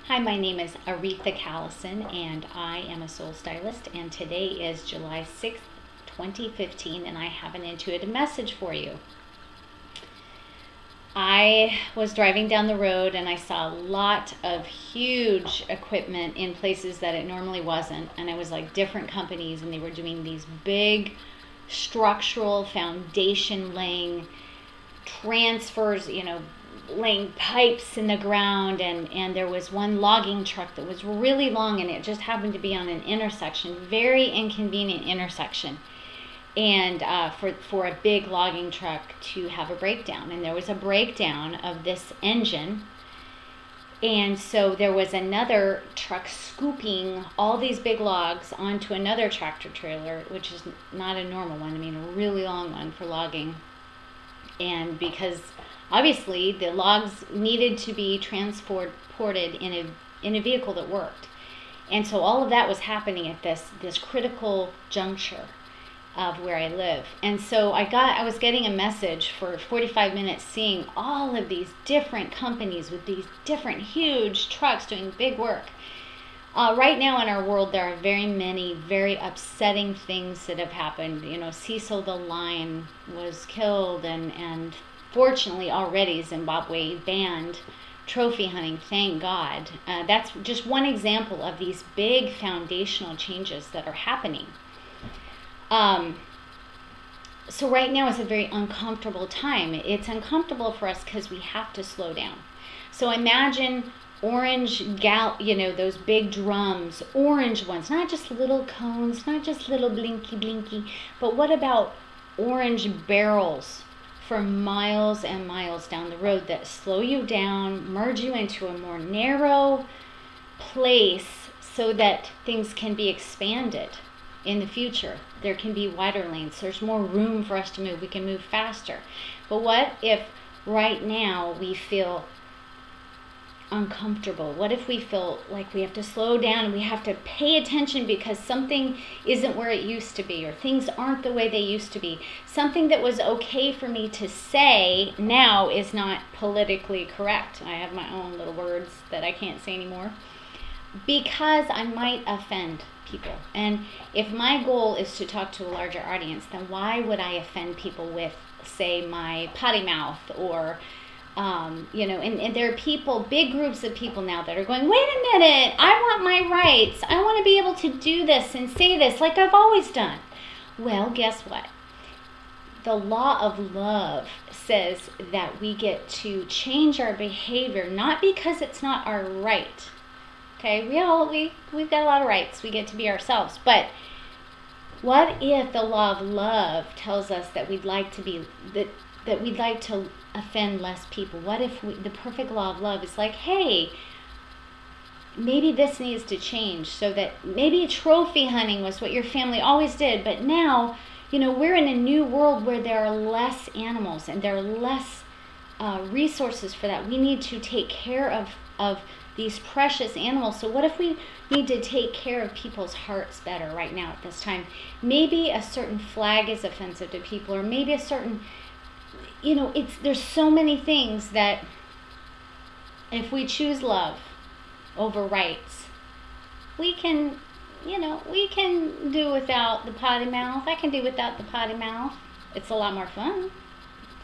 Hi, my name is Aretha Callison, and I am a soul stylist. And today is July 6th, 2015, and I have an intuitive message for you. I was driving down the road and I saw a lot of huge equipment in places that it normally wasn't. And it was like different companies, and they were doing these big structural foundation laying transfers, laying pipes in the ground, and there was one logging truck that was really long, and it just happened to be on an intersection, very inconvenient intersection, and for a big logging truck to have a breakdown. And there was a breakdown of this engine, and so there was another truck scooping all these big logs onto another tractor trailer, which is not a normal one, a really long one for logging. And because obviously the logs needed to be transported in a vehicle that worked, and so all of that was happening at this critical juncture of where I live. And so I was getting a message for 45 minutes, seeing all of these different companies with these different huge trucks doing big work. Right now in our world, there are very many very upsetting things that have happened. Cecil the lion was killed, and fortunately already Zimbabwe banned trophy hunting, thank God. That's just one example of these big foundational changes that are happening. So right now is a very uncomfortable time. It's uncomfortable for us because we have to slow down. So imagine those big drums, orange ones, not just little cones, not just little blinky, but what about orange barrels for miles and miles down the road that slow you down, merge you into a more narrow place so that things can be expanded in the future. There can be wider lanes. There's more room for us to move. We can move faster. But what if right now we feel uncomfortable? What if we feel like we have to slow down and we have to pay attention because something isn't where it used to be, or things aren't the way they used to be? Something that was okay for me to say now is not politically correct. I have my own little words that I can't say anymore because I might offend people. And if my goal is to talk to a larger audience, then why would I offend people with, say, my potty mouth or and there are people, big groups of people now that are going, wait a minute, I want my rights. I want to be able to do this and say this like I've always done. Well, guess what? The law of love says that we get to change our behavior, not because it's not our right. Okay, we've got a lot of rights. We get to be ourselves. But what if the law of love tells us that we'd like to offend less people? What if the perfect law of love is like, hey, maybe this needs to change, so that maybe trophy hunting was what your family always did, but now, we're in a new world where there are less animals and there are less resources for that. We need to take care of these precious animals. So what if we need to take care of people's hearts better right now at this time? Maybe a certain flag is offensive to people, or maybe a certain, there's so many things that if we choose love over rights, we can do without the potty mouth. I can do without the potty mouth. It's a lot more fun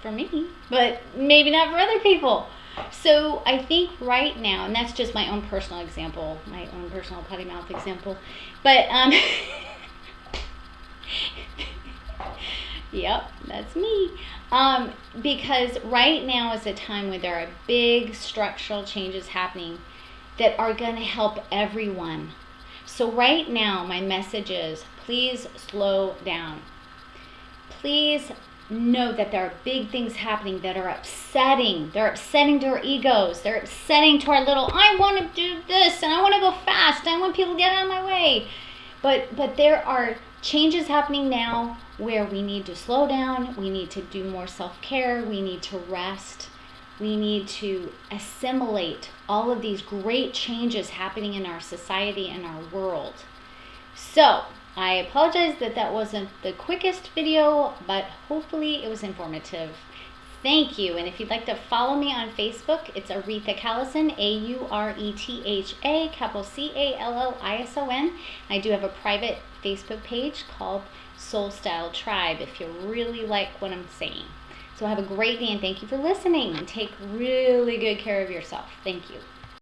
for me, but maybe not for other people. So I think right now, and that's just my own personal example, my own personal potty mouth example, but yep, that's me. Because right now is a time when there are big structural changes happening that are going to help everyone. So right now, my message is, please slow down. Please know that there are big things happening that are upsetting. They're upsetting to our egos. They're upsetting to our little, I want to do this, and I want to go fast, and I want people to get out of my way. But there are changes happening now where we need to slow down. We need to do more self-care. We need to rest. We need to assimilate all of these great changes happening in our society and our world. So I apologize that wasn't the quickest video, but hopefully it was informative. Thank you. And if you'd like to follow me on Facebook, it's Aretha Callison, Auretha, capital Callison. I do have a private Facebook page called Soul Style Tribe if you really like what I'm saying. So have a great day and thank you for listening, and take really good care of yourself. Thank you.